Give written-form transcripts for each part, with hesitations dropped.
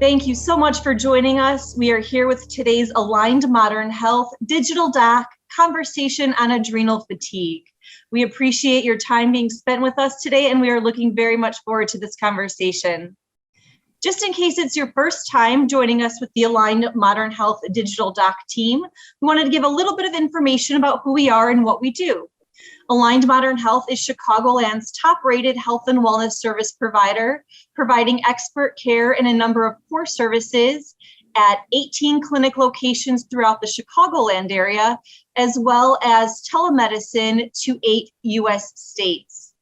Thank you so much for joining us. We are here with today's Aligned Modern Health Digital Doc conversation on adrenal fatigue. We appreciate your time being spent with us today, and we are looking very much forward to this conversation. Just in case it's your first time joining us with the Aligned Modern Health Digital Doc team, we wanted to give a little bit of information about who we are and what we do. Aligned Modern Health is Chicagoland's top-rated health and wellness service provider, providing expert care in a number of core services at 18 clinic locations throughout the Chicagoland area, as well as telemedicine to 8 U.S. states.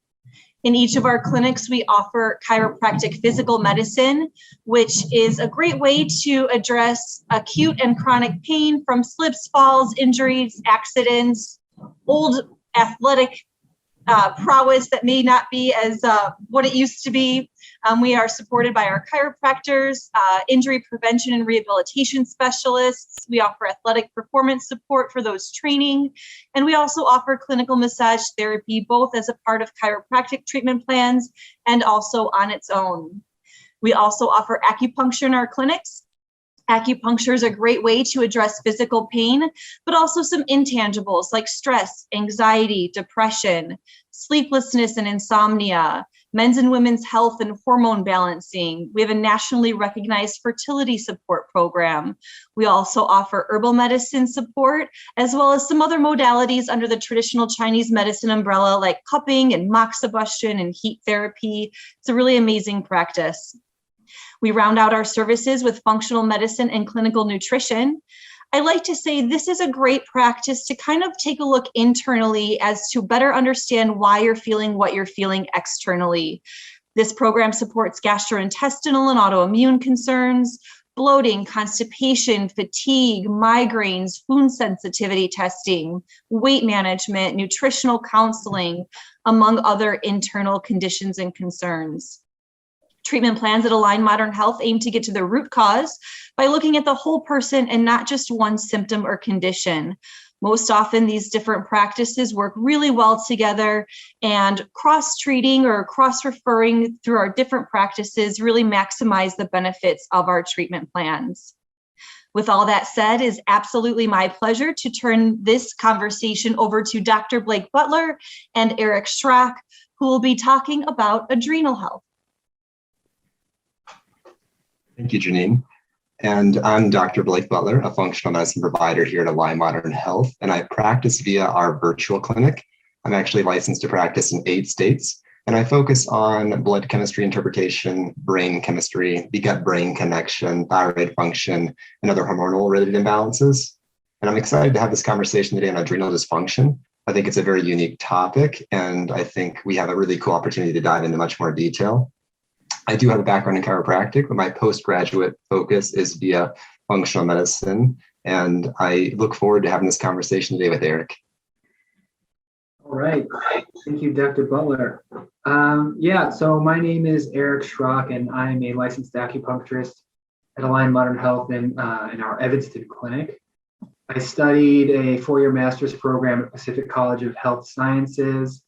In each of our clinics, we offer chiropractic physical medicine, which is a great way to address acute and chronic pain from slips, falls, injuries, accidents, old athletic prowess that may not be as what it used to be. We are supported by our chiropractors, injury prevention and rehabilitation specialists. We offer athletic performance support for those training. And we also offer clinical massage therapy, both as a part of chiropractic treatment plans and also on its own. We also offer acupuncture in our clinics. Acupuncture is a great way to address physical pain, but also some intangibles like stress, anxiety, depression, sleeplessness and insomnia, men's and women's health and hormone balancing. We have a nationally recognized fertility support program. We also offer herbal medicine support, as well as some other modalities under the traditional Chinese medicine umbrella like cupping and moxibustion and heat therapy. It's a really amazing practice. We round out our services with functional medicine and clinical nutrition. I like to say this is a great practice to kind of take a look internally as to better understand why you're feeling what you're feeling externally. This program supports gastrointestinal and autoimmune concerns, bloating, constipation, fatigue, migraines, food sensitivity testing, weight management, nutritional counseling, among other internal conditions and concerns. Treatment plans at Aligned Modern Health aim to get to the root cause by looking at the whole person and not just one symptom or condition. Most often, these different practices work really well together, and cross-treating or cross-referring through our different practices really maximize the benefits of our treatment plans. With all that said, it's absolutely my pleasure to turn this conversation over to Dr. Blake Butler and Eric Schrock, who will be talking about adrenal health. Thank you, Janine. And I'm Dr. Blake Butler, a functional medicine provider here at Aligned Modern Health, and I practice via our virtual clinic. I'm actually licensed to practice in 8 states, and I focus on blood chemistry interpretation, brain chemistry, the gut-brain connection, thyroid function, and other hormonal-related imbalances. And I'm excited to have this conversation today on adrenal dysfunction. I think it's a very unique topic, and I think we have a really cool opportunity to dive into much more detail. I do have a background in chiropractic, but my postgraduate focus is via functional medicine, and I look forward to having this conversation today with Eric. All right. Thank you, Dr. Butler. So my name is Eric Schrock, and I'm a licensed acupuncturist at Aligned Modern Health in our Evanston clinic. I studied a 4-year master's program at Pacific College of Health Sciences,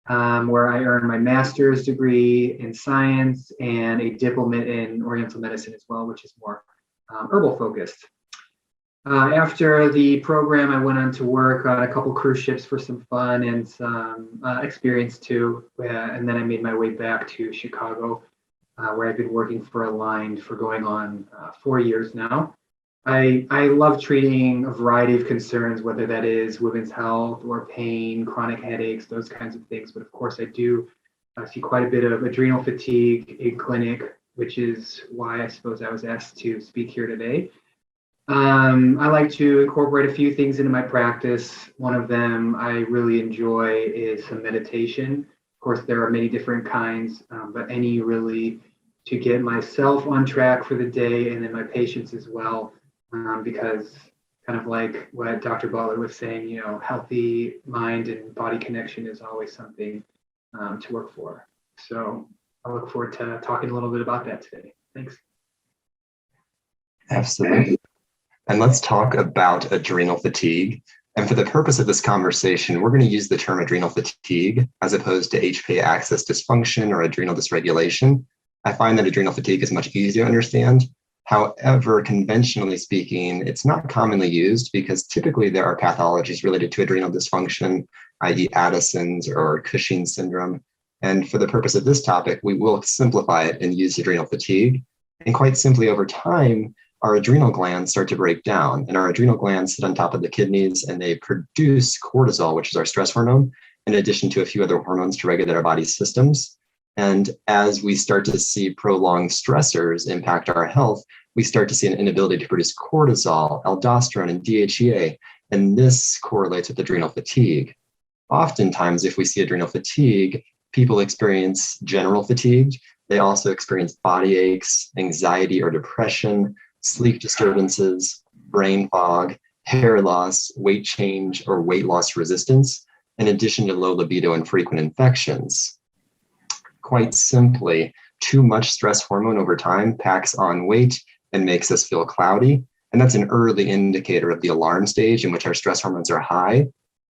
where I earned my master's degree in science and a diplomate in Oriental medicine as well, which is more herbal focused. After the program, I went on to work on a couple cruise ships for some fun and some experience too. And then I made my way back to Chicago, where I've been working for Aligned for going on 4 years now. I love treating a variety of concerns, whether that is women's health or pain, chronic headaches, those kinds of things. But of course, I do see quite a bit of adrenal fatigue in clinic, which is why I suppose I was asked to speak here today. I like to incorporate a few things into my practice. One of them I really enjoy is some meditation. Of course, there are many different kinds, but any really to get myself on track for the day and then my patients as well. Because kind of like what Dr. Butler was saying, healthy mind and body connection is always something to work for. So I look forward to talking a little bit about that today. Thanks. Absolutely. And let's talk about adrenal fatigue. And for the purpose of this conversation, we're going to use the term adrenal fatigue as opposed to HPA axis dysfunction or adrenal dysregulation. I find that adrenal fatigue is much easier to understand. However, conventionally speaking, it's not commonly used because typically there are pathologies related to adrenal dysfunction, i.e. Addison's or Cushing's syndrome. And for the purpose of this topic, we will simplify it and use adrenal fatigue. And quite simply, over time, our adrenal glands start to break down, and our adrenal glands sit on top of the kidneys and they produce cortisol, which is our stress hormone, in addition to a few other hormones to regulate our body's systems. And as we start to see prolonged stressors impact our health, we start to see an inability to produce cortisol, aldosterone, and DHEA. And this correlates with adrenal fatigue. Oftentimes, if we see adrenal fatigue, people experience general fatigue. They also experience body aches, anxiety or depression, sleep disturbances, brain fog, hair loss, weight change, or weight loss resistance, in addition to low libido and frequent infections. Quite simply, too much stress hormone over time packs on weight and makes us feel cloudy. And that's an early indicator of the alarm stage in which our stress hormones are high.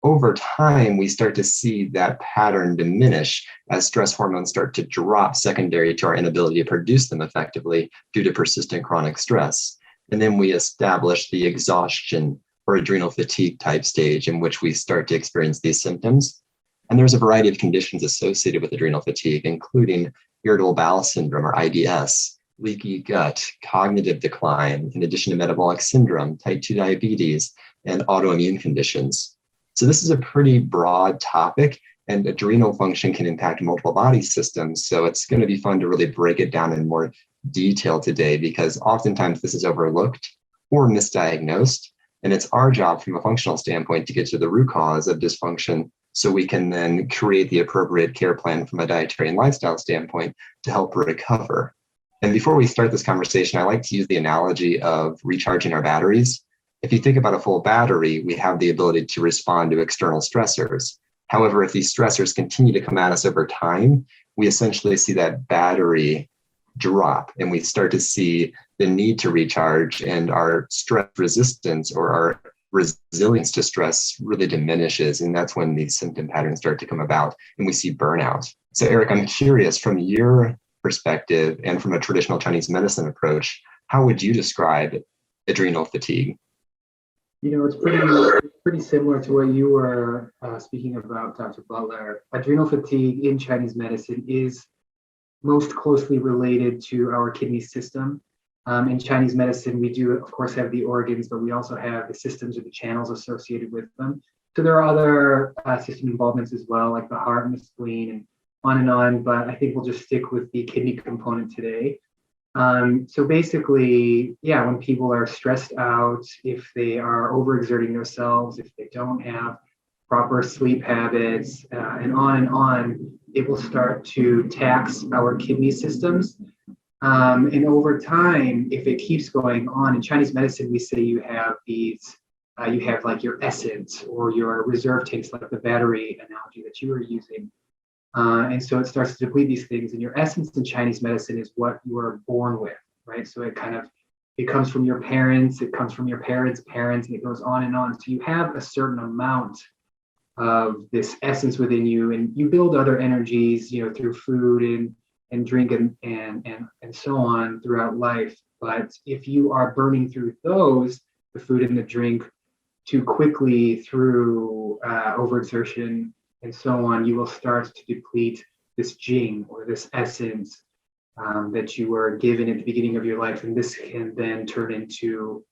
Over time, we start to see that pattern diminish as stress hormones start to drop secondary to our inability to produce them effectively due to persistent chronic stress. And then we establish the exhaustion or adrenal fatigue type stage in which we start to experience these symptoms. And there's a variety of conditions associated with adrenal fatigue, including irritable bowel syndrome or IBS, leaky gut, cognitive decline, in addition to metabolic syndrome, type 2 diabetes, and autoimmune conditions. So this is a pretty broad topic, and adrenal function can impact multiple body systems. So it's going to be fun to really break it down in more detail today, because oftentimes this is overlooked or misdiagnosed. And it's our job from a functional standpoint to get to the root cause of dysfunction so we can then create the appropriate care plan from a dietary and lifestyle standpoint to help recover. And before we start this conversation, I like to use the analogy of recharging our batteries. If you think about a full battery, we have the ability to respond to external stressors. However, if these stressors continue to come at us over time, we essentially see that battery drop and we start to see the need to recharge, and our stress resistance or our resilience to stress really diminishes. And that's when these symptom patterns start to come about and we see burnout. So Eric, I'm curious, from your perspective and from a traditional Chinese medicine approach, how would you describe adrenal fatigue? It's pretty similar to what you were speaking about, Dr. Butler. Adrenal fatigue in Chinese medicine is most closely related to our kidney system. In Chinese medicine, we do, of course, have the organs, but we also have the systems or the channels associated with them. So there are other system involvements as well, like the heart and the spleen and on, but I think we'll just stick with the kidney component today. So basically, when people are stressed out, if they are overexerting themselves, if they don't have proper sleep habits, and on, it will start to tax our kidney systems. And over time, if it keeps going on, in Chinese medicine, we say you have these, you have like your essence or your reserve tanks, like the battery analogy that you were using. And so it starts to deplete these things. And your essence in Chinese medicine is what you are born with, right? So it comes from your parents, it comes from your parents' parents, and it goes on and on. So you have a certain amount of this essence within you, and you build other energies, through food and drink and so on throughout life. But if you are burning through those, the food and the drink, too quickly through overexertion and so on, you will start to deplete this jing or this essence that you were given at the beginning of your life. And this can then turn into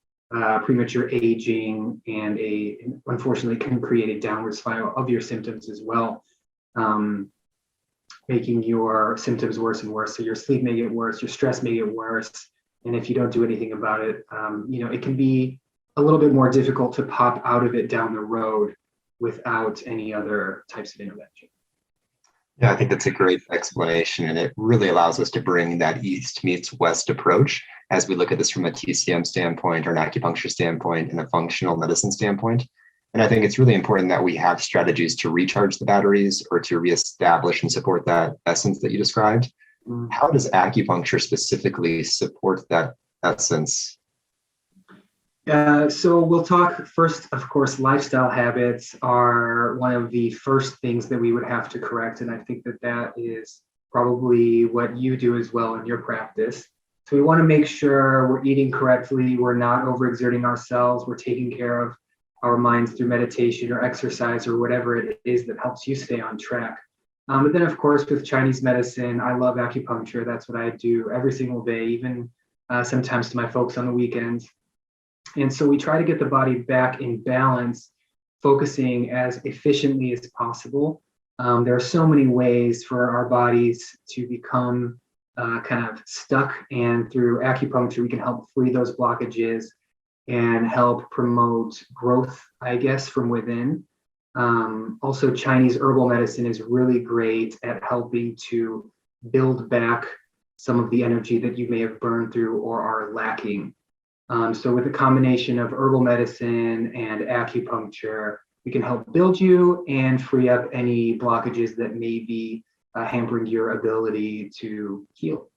premature aging and unfortunately can create a downward spiral of your symptoms as well, making your symptoms worse and worse. So your sleep may get worse, your stress may get worse. And if you don't do anything about it, it can be a little bit more difficult to pop out of it down the road without any other types of intervention. Yeah, I think that's a great explanation, and it really allows us to bring that East meets West approach as we look at this from a TCM standpoint or an acupuncture standpoint and a functional medicine standpoint. And I think it's really important that we have strategies to recharge the batteries or to reestablish and support that essence that you described. How does acupuncture specifically support that essence? So we'll talk first, of course, lifestyle habits are one of the first things that we would have to correct. And I think that is probably what you do as well in your practice. So we want to make sure we're eating correctly, we're not overexerting ourselves, we're taking care of our minds through meditation or exercise or whatever it is that helps you stay on track. But then, of course, with Chinese medicine, I love acupuncture. That's what I do every single day, even sometimes to my folks on the weekends. And so we try to get the body back in balance, focusing as efficiently as possible. There are so many ways for our bodies to become kind of stuck, and through acupuncture, we can help free those blockages and help promote growth, I guess, from within. Also, Chinese herbal medicine is really great at helping to build back some of the energy that you may have burned through or are lacking. So with a combination of herbal medicine and acupuncture, we can help build you and free up any blockages that may be hampering your ability to heal.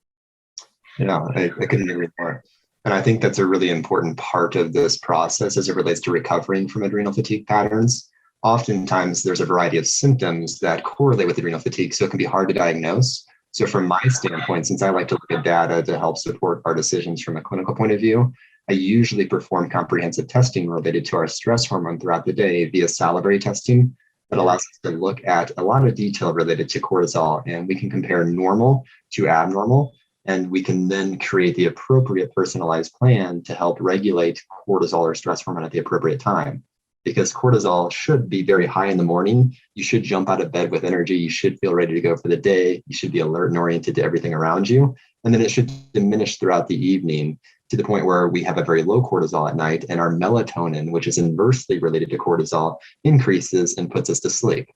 Yeah, I couldn't agree more. And I think that's a really important part of this process as it relates to recovering from adrenal fatigue patterns. Oftentimes, there's a variety of symptoms that correlate with adrenal fatigue, so it can be hard to diagnose. So from my standpoint, since I like to look at data to help support our decisions from a clinical point of view, I usually perform comprehensive testing related to our stress hormone throughout the day via salivary testing that allows us to look at a lot of detail related to cortisol, and we can compare normal to abnormal, and we can then create the appropriate personalized plan to help regulate cortisol or stress hormone at the appropriate time. Because cortisol should be very high in the morning. You should jump out of bed with energy. You should feel ready to go for the day. You should be alert and oriented to everything around you. And then it should diminish throughout the evening to the point where we have a very low cortisol at night, and our melatonin, which is inversely related to cortisol, increases and puts us to sleep.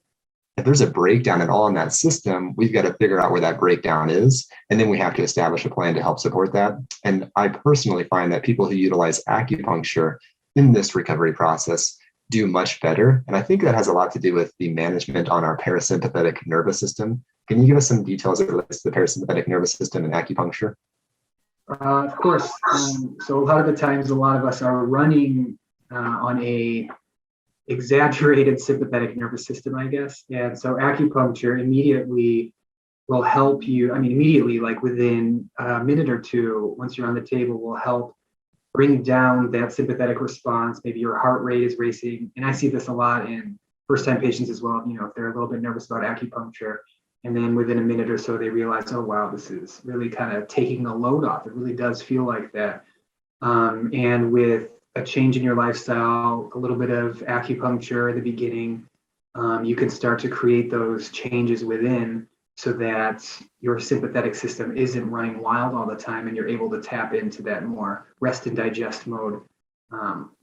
If there's a breakdown at all in that system, we've got to figure out where that breakdown is. And then we have to establish a plan to help support that. And I personally find that people who utilize acupuncture in this recovery process do much better. And I think that has a lot to do with the management on our parasympathetic nervous system. Can you give us some details as it relates to the parasympathetic nervous system and acupuncture? Of course. So a lot of the times, a lot of us are running on a exaggerated sympathetic nervous system, I guess. And so acupuncture immediately will help you. I mean, immediately, like within a minute or two, once you're on the table, will help bring down that sympathetic response. Maybe your heart rate is racing. And I see this a lot in first-time patients as well. If they're a little bit nervous about acupuncture, and then within a minute or so, they realize, oh, wow, this is really kind of taking a load off. It really does feel like that. And with a change in your lifestyle, a little bit of acupuncture at the beginning, you can start to create those changes within so that your sympathetic system isn't running wild all the time, and you're able to tap into that more rest and digest mode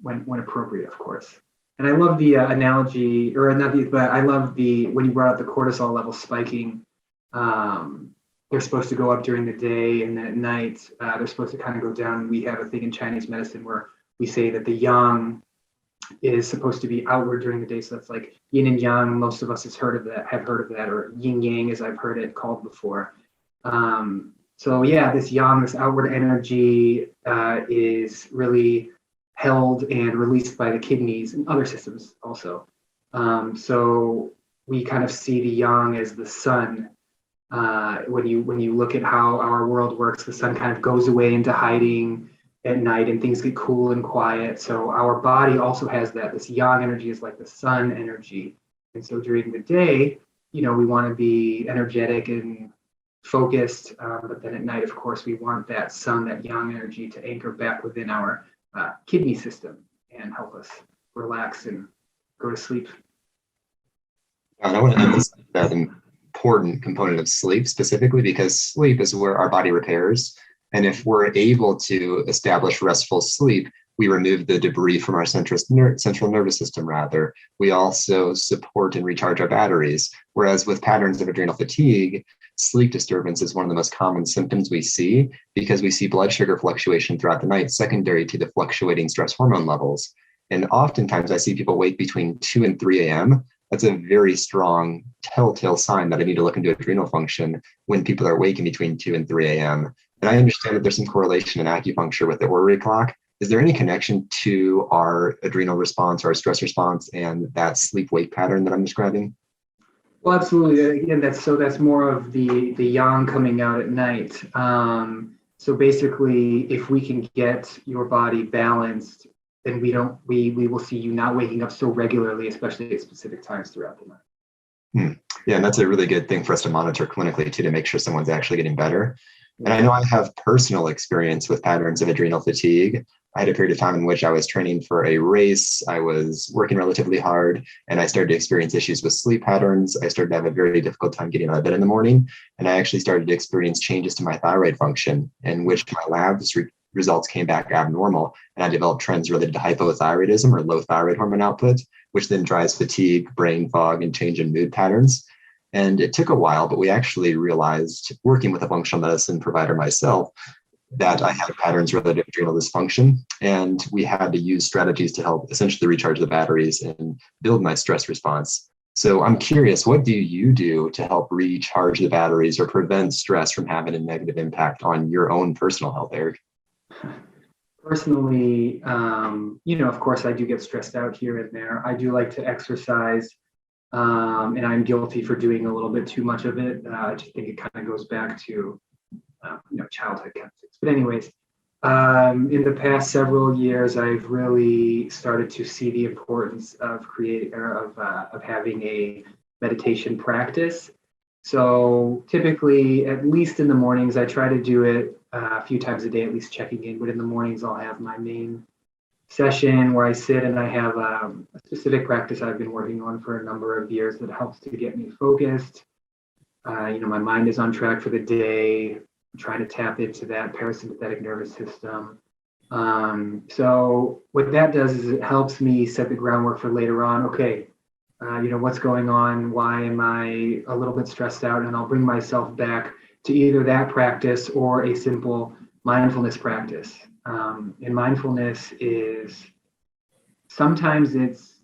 when appropriate, of course. And I love the analogy, or not the, but I love when you brought up the cortisol level spiking. They're supposed to go up during the day, and then at night they're supposed to kind of go down. We have a thing in Chinese medicine where we say that the yang is supposed to be outward during the day. So that's like yin and yang. Most of us have heard of that, or yin yang, as I've heard it called before. So yeah, this yang, this outward energy is really held and released by the kidneys and other systems also. So we kind of see the yang as the sun. When you look at how our world works, the sun kind of goes away into hiding at night, and things get cool and quiet. So our body also has that. This yang energy is like the sun energy. And so during the day, we want to be energetic and focused. But then at night, of course, we want that sun, that yang energy to anchor back within our kidney system and help us relax and go to sleep. And I want to emphasize that important component of sleep specifically, because sleep is where our body repairs. And if we're able to establish restful sleep, we remove the debris from our central nervous system, rather. We also support and recharge our batteries. Whereas with patterns of adrenal fatigue, sleep disturbance is one of the most common symptoms we see, because we see blood sugar fluctuation throughout the night, secondary to the fluctuating stress hormone levels. And oftentimes I see people wake between 2 and 3 a.m. That's a very strong telltale sign that I need to look into adrenal function when people are waking between 2 and 3 a.m. And I understand that there's some correlation in acupuncture with the orrery clock. Is there any connection to our adrenal response, our stress response, and that sleep-wake pattern that I'm describing? Well, absolutely. Again, that's more of the yang coming out at night. So basically, if we can get your body balanced, then we will see you not waking up so regularly, especially at specific times throughout the night. Yeah, and that's a really good thing for us to monitor clinically too, to make sure someone's actually getting better. And I know I have personal experience with patterns of adrenal fatigue. I had a period of time in which I was training for a race. I was working relatively hard, and I started to experience issues with sleep patterns. I started to have a very difficult time getting out of bed in the morning. And I actually started to experience changes to my thyroid function, in which my labs results came back abnormal. And I developed trends related to hypothyroidism or low thyroid hormone output, which then drives fatigue, brain fog, and change in mood patterns. And it took a while, but we actually realized, working with a functional medicine provider myself, that I had patterns related to adrenal dysfunction. And we had to use strategies to help essentially recharge the batteries and build my stress response. So I'm curious, what do you do to help recharge the batteries or prevent stress from having a negative impact on your own personal health, Eric? Personally, of course, I do get stressed out here and there. I do like to exercise. And I'm guilty for doing a little bit too much of it. I just think it kind of goes back to, childhood kind of things. But anyways, in the past several years, I've really started to see the importance of having a meditation practice. So typically, at least in the mornings, I try to do it a few times a day, at least checking in. But in the mornings, I'll have my main session where I sit and I have a specific practice I've been working on for a number of years that helps to get me focused. My mind is on track for the day. I'm trying to tap into that parasympathetic nervous system. So what that does is it helps me set the groundwork for later on. Okay, what's going on? Why am I a little bit stressed out? And I'll bring myself back to either that practice or a simple mindfulness practice. And mindfulness is sometimes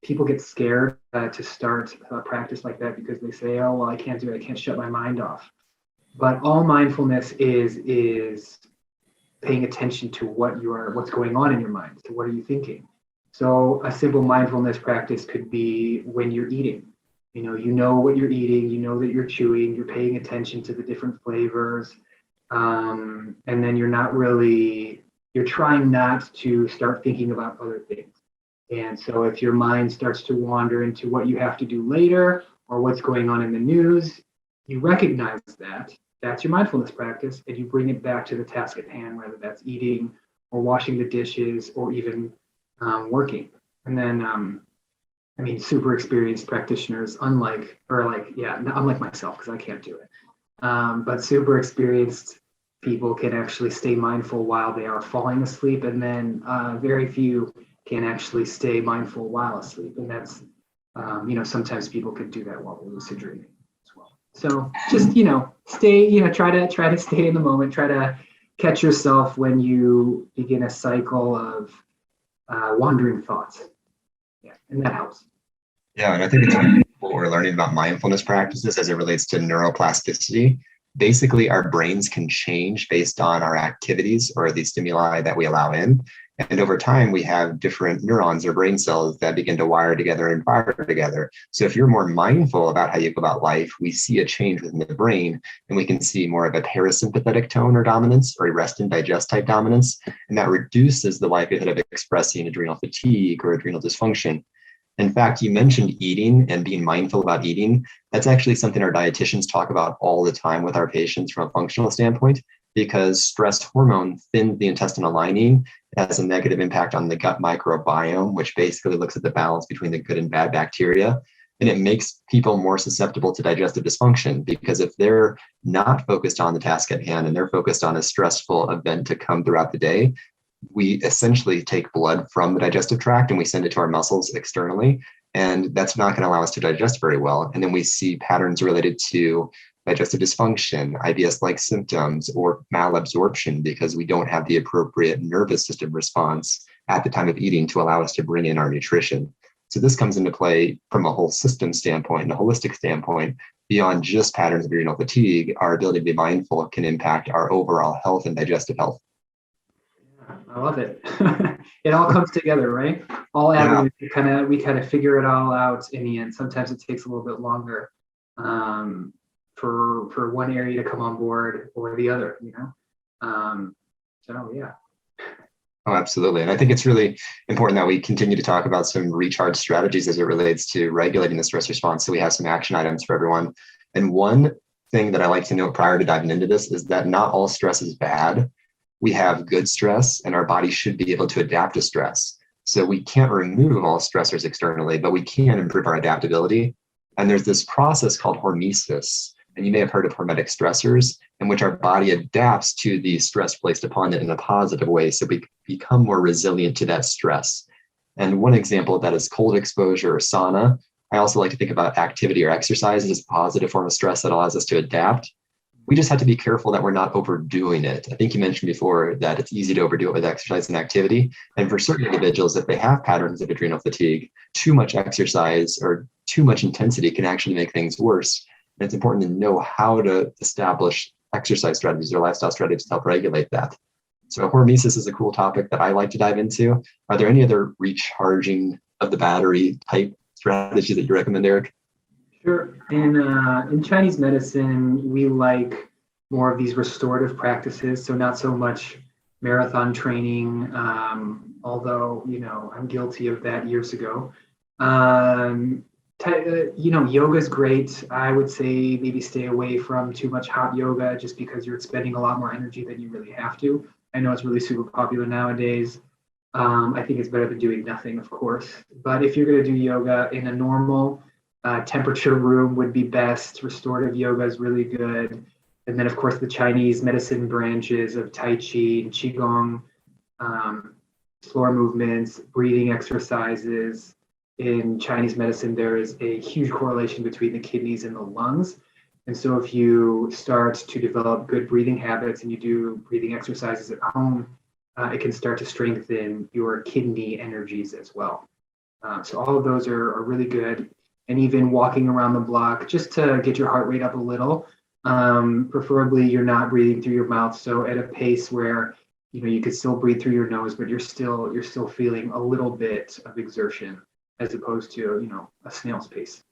people get scared to start a practice like that because they say, oh, well, I can't do it. I can't shut my mind off. But all mindfulness is paying attention to what's going on in your mind. So what are you thinking? So a simple mindfulness practice could be when you're eating. You know what you're eating, you know that you're chewing, you're paying attention to the different flavors. And then you're trying not to start thinking about other things. And so if your mind starts to wander into what you have to do later or what's going on in the news, you recognize that's your mindfulness practice, and you bring it back to the task at hand, whether that's eating or washing the dishes or even working. And then, super experienced practitioners, unlike myself, because I can't do it. But super experienced people can actually stay mindful while they are falling asleep, and then very few can actually stay mindful while asleep. And that's, sometimes people could do that while they're lucid dreaming as well. So just, try to stay in the moment, try to catch yourself when you begin a cycle of wandering thoughts. Yeah, and that helps. Yeah, and I think it's what we're learning about mindfulness practices as it relates to neuroplasticity. Basically, our brains can change based on our activities or the stimuli that we allow in. And over time, we have different neurons or brain cells that begin to wire together and fire together. So if you're more mindful about how you go about life, we see a change within the brain, and we can see more of a parasympathetic tone or dominance, or a rest and digest type dominance. And that reduces the likelihood of expressing adrenal fatigue or adrenal dysfunction. In fact, you mentioned eating and being mindful about eating. That's actually something our dietitians talk about all the time with our patients from a functional standpoint, because stress hormone thins the intestinal lining. It has a negative impact on the gut microbiome, which basically looks at the balance between the good and bad bacteria. And it makes people more susceptible to digestive dysfunction, because if they're not focused on the task at hand and they're focused on a stressful event to come throughout the day, we essentially take blood from the digestive tract and we send it to our muscles externally. And that's not going to allow us to digest very well. And then we see patterns related to digestive dysfunction, IBS-like symptoms, or malabsorption, because we don't have the appropriate nervous system response at the time of eating to allow us to bring in our nutrition. So this comes into play from a whole system standpoint and a holistic standpoint. Beyond just patterns of adrenal fatigue, our ability to be mindful can impact our overall health and digestive health. I love it. It all comes together, right? All avenues, we kind of figure it all out in the end. Sometimes it takes a little bit longer for one area to come on board or the other, So yeah. Oh, absolutely. And I think it's really important that we continue to talk about some recharge strategies as it relates to regulating the stress response. So we have some action items for everyone. And one thing that I like to note prior to diving into this is that not all stress is bad. We have good stress, and our body should be able to adapt to stress. So we can't remove all stressors externally, but we can improve our adaptability. And there's this process called hormesis. And you may have heard of hormetic stressors, in which our body adapts to the stress placed upon it in a positive way. So we become more resilient to that stress. And one example of that is cold exposure or sauna. I also like to think about activity or exercise as a positive form of stress that allows us to adapt. We just have to be careful that we're not overdoing it. I think you mentioned before that it's easy to overdo it with exercise and activity. And for certain individuals, if they have patterns of adrenal fatigue, too much exercise or too much intensity can actually make things worse. And it's important to know how to establish exercise strategies or lifestyle strategies to help regulate that. So hormesis is a cool topic that I like to dive into. Are there any other recharging of the battery type strategies that you recommend, Eric? Sure. In Chinese medicine, we like more of these restorative practices. So not so much marathon training, although, I'm guilty of that years ago. Yoga is great. I would say maybe stay away from too much hot yoga just because you're expending a lot more energy than you really have to. I know it's really super popular nowadays. I think it's better than doing nothing, of course. But if you're going to do yoga in a normal temperature room would be best. Restorative yoga is really good. And then, of course, the Chinese medicine branches of Tai Chi and Qigong, floor movements, breathing exercises. In Chinese medicine, there is a huge correlation between the kidneys and the lungs. And so if you start to develop good breathing habits and you do breathing exercises at home, it can start to strengthen your kidney energies as well. So all of those are really good. And even walking around the block just to get your heart rate up a little. Preferably you're not breathing through your mouth. So at a pace where you could still breathe through your nose, but you're still feeling a little bit of exertion as opposed to a snail's pace.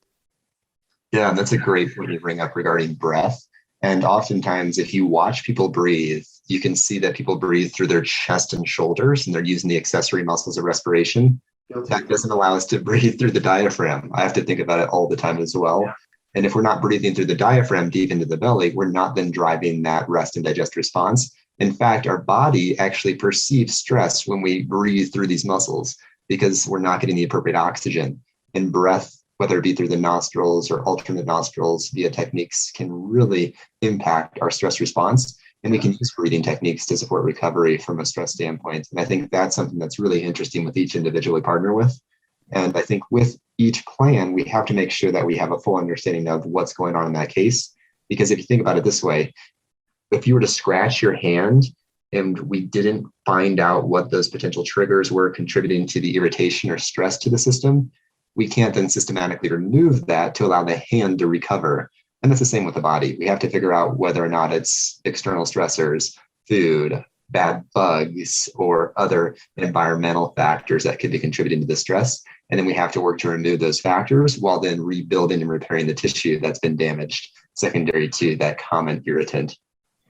Yeah, that's a great point you bring up regarding breath. And oftentimes, if you watch people breathe, you can see that people breathe through their chest and shoulders, and they're using the accessory muscles of respiration. That doesn't allow us to breathe through the diaphragm. I have to think about it all the time as well. Yeah. And if we're not breathing through the diaphragm deep into the belly, we're not then driving that rest and digest response. In fact, our body actually perceives stress when we breathe through these muscles because we're not getting the appropriate oxygen. And breath, whether it be through the nostrils or alternate nostrils via techniques, can really impact our stress response. And we can use breathing techniques to support recovery from a stress standpoint. And I think that's something that's really interesting with each individual we partner with. And I think with each plan, we have to make sure that we have a full understanding of what's going on in that case. Because if you think about it this way, if you were to scratch your hand and we didn't find out what those potential triggers were contributing to the irritation or stress to the system, we can't then systematically remove that to allow the hand to recover. And that's the same with the body. We have to figure out whether or not it's external stressors, food, bad bugs, or other environmental factors that could be contributing to the stress. And then we have to work to remove those factors while then rebuilding and repairing the tissue that's been damaged, secondary to that common irritant.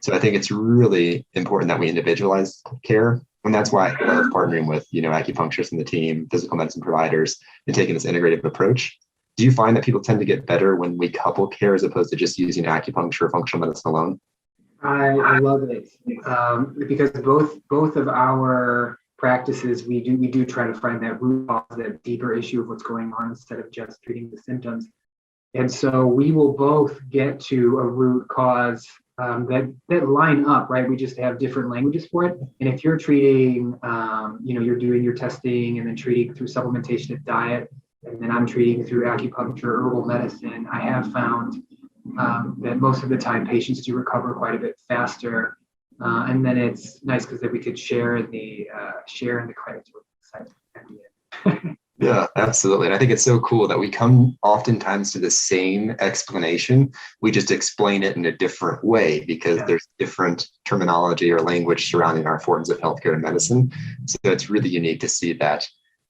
So I think it's really important that we individualize care. And that's why I love partnering with, acupuncturists and the team, physical medicine providers, and taking this integrative approach. Do you find that people tend to get better when we couple care as opposed to just using acupuncture or functional medicine alone? I love it because both of our practices, we do try to find that root cause, that deeper issue of what's going on instead of just treating the symptoms. And so we will both get to a root cause that line up, right? We just have different languages for it. And if you're treating, you're doing your testing and then treating through supplementation and diet, and then I'm treating through acupuncture, herbal medicine, I have found that most of the time patients do recover quite a bit faster. And then it's nice because then we could share in the credit at the end. Yeah, absolutely. And I think it's so cool that we come oftentimes to the same explanation. We just explain it in a different way because there's different terminology or language surrounding our forms of healthcare and medicine. So it's really unique to see that.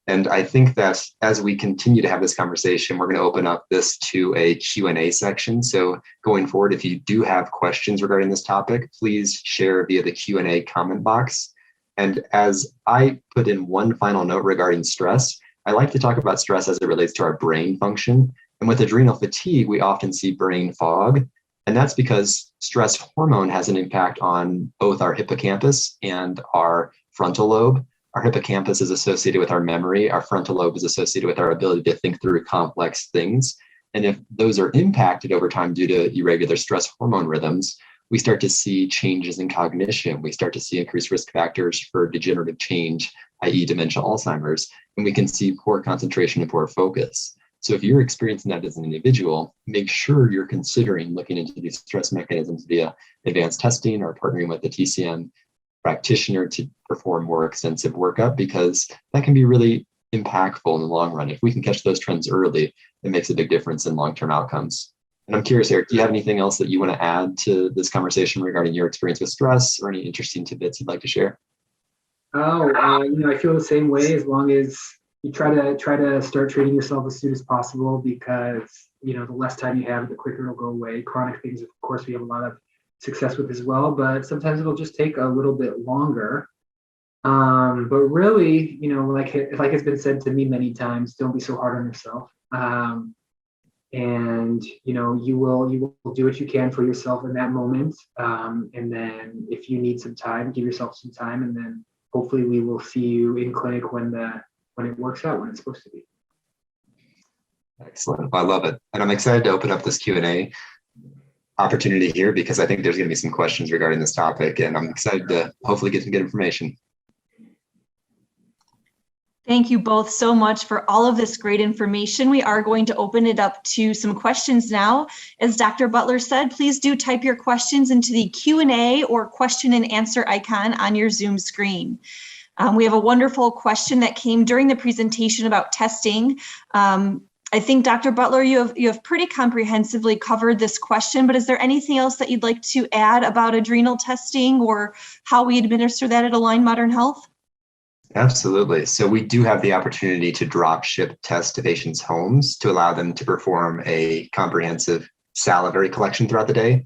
And I think that as we continue to have this conversation, we're going to open up this to a Q&A section. So going forward, if you do have questions regarding this topic, please share via the Q&A comment box. And as I put in one final note regarding stress, I like to talk about stress as it relates to our brain function. And with adrenal fatigue, we often see brain fog. And that's because stress hormone has an impact on both our hippocampus and our frontal lobe. Our hippocampus is associated with our memory. Our frontal lobe is associated with our ability to think through complex things. And if those are impacted over time due to irregular stress hormone rhythms, we start to see changes in cognition. We start to see increased risk factors for degenerative change, i.e. dementia, Alzheimer's, and we can see poor concentration and poor focus. So if you're experiencing that as an individual, make sure you're considering looking into these stress mechanisms via advanced testing or partnering with the TCM practitioner to perform more extensive workup, because that can be really impactful in the long run. If we can catch those trends early, it makes a big difference in long-term outcomes. And I'm curious, Eric, do you have anything else that you want to add to this conversation regarding your experience with stress, or any interesting tidbits you'd like to share? I feel the same way, as long as you try to start treating yourself as soon as possible, because, the less time you have, the quicker it'll go away. Chronic things, of course, we have a lot of success with as well, but sometimes it'll just take a little bit longer. But really, like it's been said to me many times, don't be so hard on yourself. And you will do what you can for yourself in that moment. And then if you need some time, give yourself some time, and then hopefully we will see you in clinic when it works out, when it's supposed to be. Excellent. I love it. And I'm excited to open up this Q&A opportunity here, because I think there's going to be some questions regarding this topic, and I'm excited to hopefully get some good information. Thank you both so much for all of this great information. We are going to open it up to some questions now. As Dr. Butler said, please do type your questions into the Q&A or question and answer icon on your Zoom screen. We have a wonderful question that came during the presentation about testing. I think, Dr. Butler, you have pretty comprehensively covered this question, but is there anything else that you'd like to add about adrenal testing or how we administer that at Align Modern Health? Absolutely. So we do have the opportunity to drop ship tests to patients' homes to allow them to perform a comprehensive salivary collection throughout the day,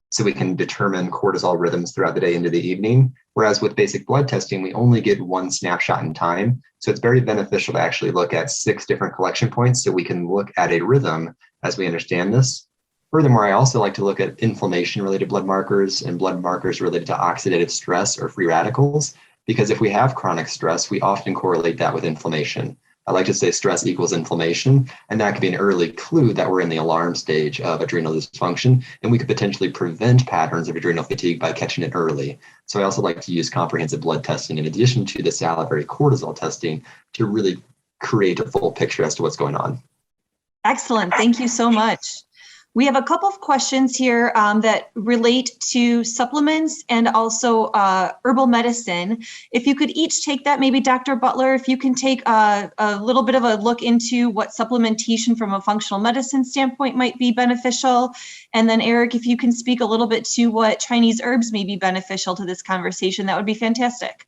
so we can determine cortisol rhythms throughout the day into the evening. Whereas with basic blood testing, we only get one snapshot in time. So it's very beneficial to actually look at 6 different collection points so we can look at a rhythm as we understand this. Furthermore, I also like to look at inflammation-related blood markers and blood markers related to oxidative stress or free radicals, because if we have chronic stress, we often correlate that with inflammation. I like to say stress equals inflammation, and that could be an early clue that we're in the alarm stage of adrenal dysfunction, and we could potentially prevent patterns of adrenal fatigue by catching it early. So I also like to use comprehensive blood testing in addition to the salivary cortisol testing to really create a full picture as to what's going on. Excellent. Thank you so much. We have a couple of questions here that relate to supplements and also herbal medicine. If you could each take that, maybe Dr. Butler, if you can take a little bit of a look into what supplementation from a functional medicine standpoint might be beneficial. And then Eric, if you can speak a little bit to what Chinese herbs may be beneficial to this conversation, that would be fantastic.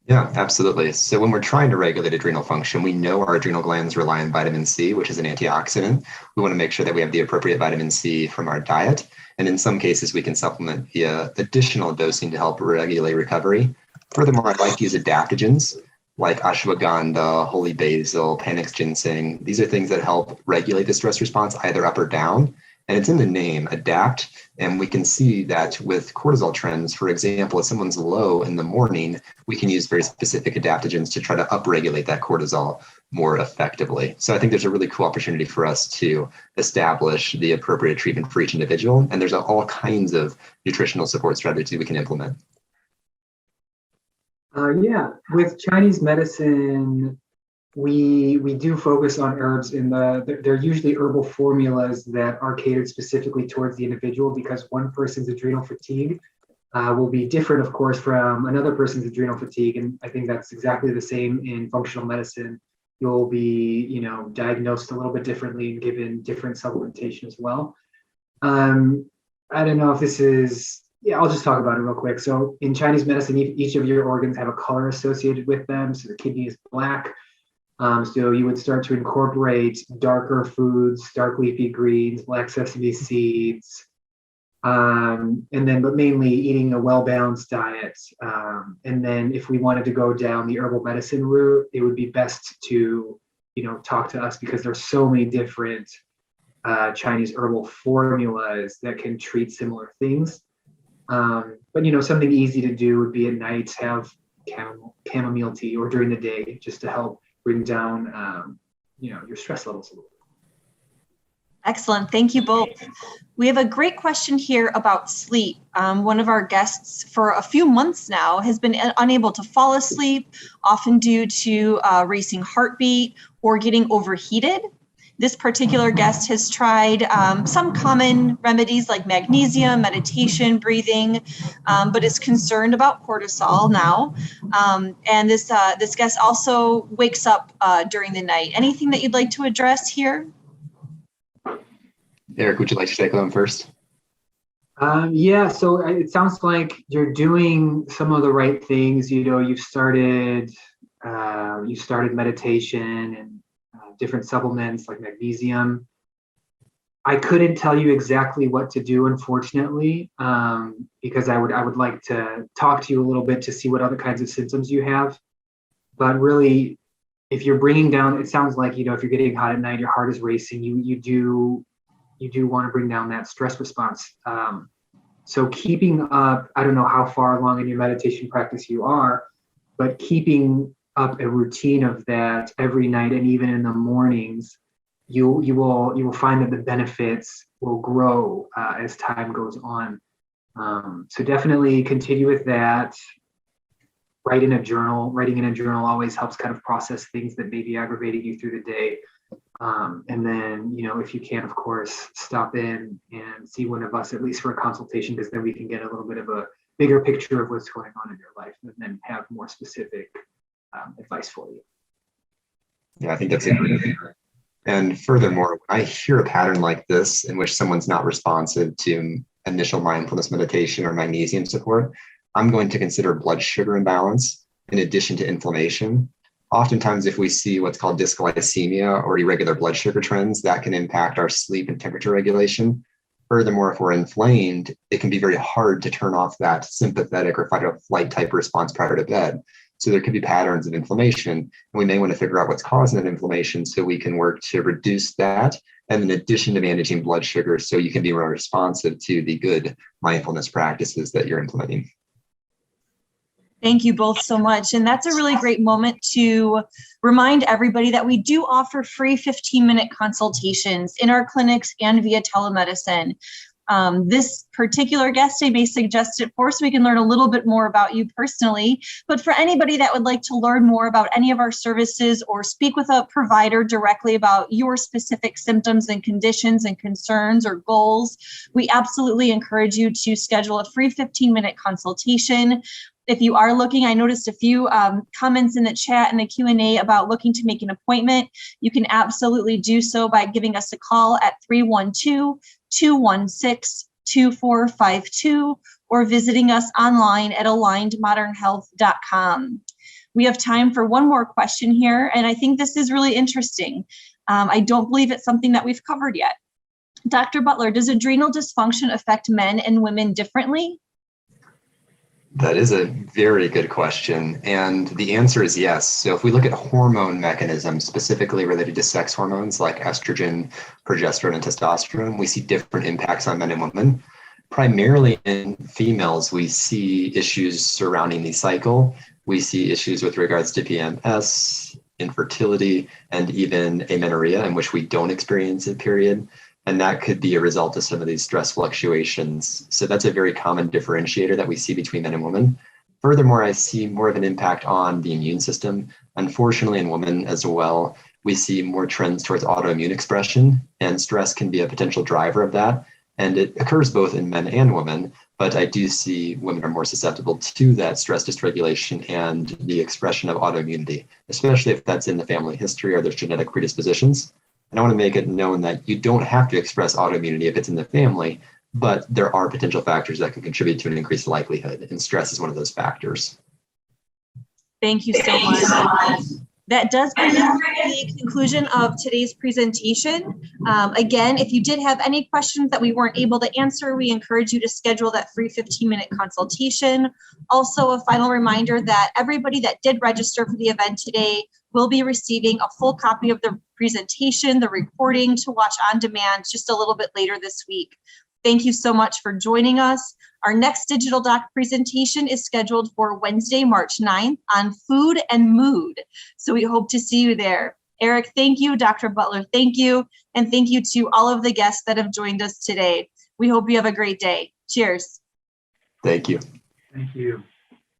Yeah, absolutely. So when we're trying to regulate adrenal function, we know our adrenal glands rely on vitamin C, which is an antioxidant. We want to make sure that we have the appropriate vitamin C from our diet. And in some cases, we can supplement via additional dosing to help regulate recovery. Furthermore, I like to use adaptogens like ashwagandha, holy basil, panax ginseng. These are things that help regulate the stress response either up or down. And it's in the name, adapt. And we can see that with cortisol trends, for example, if someone's low in the morning, we can use very specific adaptogens to try to upregulate that cortisol more effectively. So I think there's a really cool opportunity for us to establish the appropriate treatment for each individual. And there's all kinds of nutritional support strategies we can implement. With Chinese medicine, we do focus on herbs they're usually herbal formulas that are catered specifically towards the individual, because one person's adrenal fatigue will be different, of course, from another person's adrenal fatigue. And I think that's exactly the same in functional medicine. You'll be, diagnosed a little bit differently and given different supplementation as well. I don't know if this is Yeah, I'll just talk about it real quick. So in Chinese medicine, each of your organs have a color associated with them. So the kidney is black. So you would start to incorporate darker foods, dark leafy greens, black sesame seeds, but mainly eating a well-balanced diet. And then if we wanted to go down the herbal medicine route, it would be best to, talk to us because there's so many different Chinese herbal formulas that can treat similar things. But something easy to do would be at night have chamomile tea, or during the day, just to help bring down your stress levels a little bit. Excellent. Thank you both. We have a great question here about sleep. One of our guests for a few months now has been unable to fall asleep, often due to racing heartbeat or getting overheated. This particular guest has tried some common remedies like magnesium, meditation, breathing, but is concerned about cortisol now. And this guest also wakes up during the night. Anything that you'd like to address here? Eric, would you like to take on first? Yeah, so it sounds like you're doing some of the right things. You've started meditation and different supplements like magnesium. I couldn't tell you exactly what to do, unfortunately, because I would like to talk to you a little bit to see what other kinds of symptoms you have. But really, if you're bringing down, it sounds like, if you're getting hot at night, your heart is racing, you do want to bring down that stress response. So keeping up, I don't know how far along in your meditation practice you are, but keeping up a routine of that every night and even in the mornings, you will find that the benefits will grow as time goes on. So definitely continue with that. Writing in a journal always helps kind of process things that may be aggravating you through the day. And then, if you can, of course, stop in and see one of us, at least for a consultation, because then we can get a little bit of a bigger picture of what's going on in your life and then have more specific advice for you. Yeah, I think that's it. And furthermore, when I hear a pattern like this in which someone's not responsive to initial mindfulness meditation or magnesium support, I'm going to consider blood sugar imbalance in addition to inflammation. Oftentimes, if we see what's called dysglycemia or irregular blood sugar trends, that can impact our sleep and temperature regulation. Furthermore, if we're inflamed, it can be very hard to turn off that sympathetic or fight or flight type response prior to bed. So there could be patterns of inflammation, and we may want to figure out what's causing that inflammation so we can work to reduce that. And in addition to managing blood sugar, so you can be more responsive to the good mindfulness practices that you're implementing. Thank you both so much. And that's a really great moment to remind everybody that we do offer free 15-minute consultations in our clinics and via telemedicine. This particular guest I may suggest it for so we can learn a little bit more about you personally. But for anybody that would like to learn more about any of our services or speak with a provider directly about your specific symptoms and conditions and concerns or goals, we absolutely encourage you to schedule a free 15-minute consultation. If you are looking, I noticed a few comments in the chat and the Q&A about looking to make an appointment. You can absolutely do so by giving us a call at 312-216-2452 or visiting us online at alignedmodernhealth.com. We have time for one more question here, and I think this is really interesting. I don't believe it's something that we've covered yet. Dr. Butler, does adrenal dysfunction affect men and women differently? That is a very good question. And the answer is yes. So if we look at hormone mechanisms, specifically related to sex hormones like estrogen, progesterone, and testosterone, we see different impacts on men and women. Primarily in females, we see issues surrounding the cycle. We see issues with regards to PMS, infertility, and even amenorrhea, in which we don't experience a period. And that could be a result of some of these stress fluctuations. So that's a very common differentiator that we see between men and women. Furthermore, I see more of an impact on the immune system. Unfortunately, in women as well, we see more trends towards autoimmune expression, and stress can be a potential driver of that. And it occurs both in men and women, but I do see women are more susceptible to that stress dysregulation and the expression of autoimmunity, especially if that's in the family history or there's genetic predispositions. And I want to make it known that you don't have to express autoimmunity if it's in the family, but there are potential factors that can contribute to an increased likelihood, and stress is one of those factors. Thank you so much. That does bring us to the conclusion of today's presentation. Again, if you did have any questions that we weren't able to answer, we encourage you to schedule that free 15-minute consultation. Also, a final reminder that everybody that did register for the event today will be receiving a full copy of the presentation, the recording to watch on demand just a little bit later this week. Thank you so much for joining us. Our next Digital Doc presentation is scheduled for Wednesday, March 9th on food and mood. So we hope to see you there. Eric, thank you. Dr. Butler, thank you. And thank you to all of the guests that have joined us today. We hope you have a great day. Cheers. Thank you. Thank you.